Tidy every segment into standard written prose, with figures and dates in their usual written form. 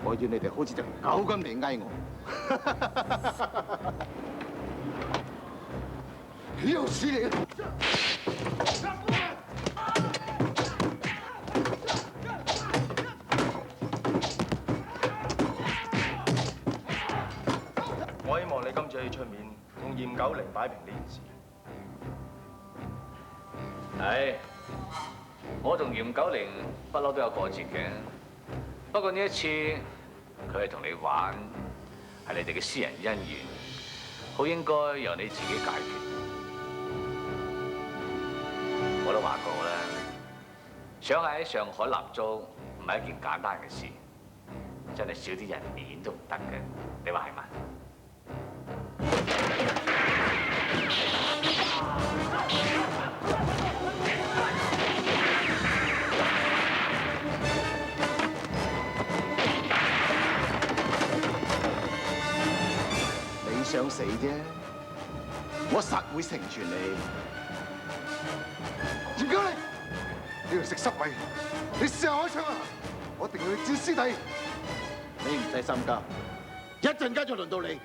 我要你哋好似隻狗咁嚟嗌我。又是你！我希望你今次可以出面同嚴九齡擺平呢件事。係，我同嚴九齡不嬲都有過節嘅。不過呢一次，佢係同你玩，係你哋嘅私人恩怨，好應該由你自己解決。我都話過啦，想喺上海立足唔係一件簡單嘅事，真係少啲人面都唔得嘅。你話係嘛？你想死啫，我實會成全你。嚴九齡，你要食濕位，你試下開槍啊！我一定要去照屍體。你唔使心急，一陣間就輪到你。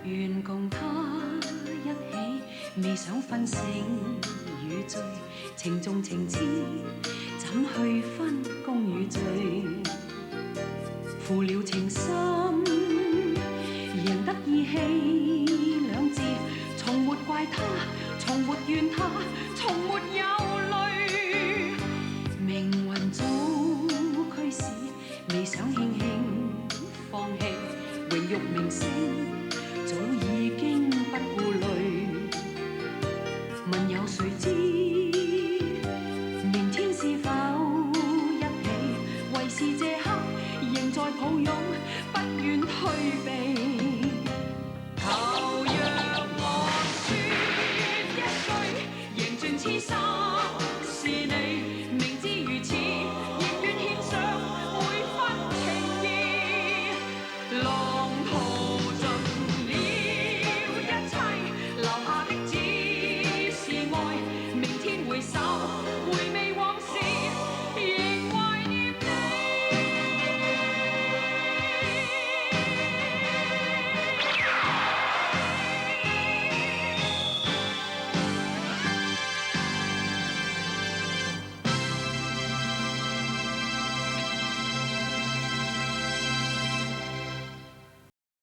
願共他一起，未想分勝與罪，情重情痴，怎去分功與罪？負了情深，贏得意氣兩字，從沒怪他，從沒怨他，從沒有淚。命運早驅使，未想輕輕放棄，榮辱名聲早已經不顧慮。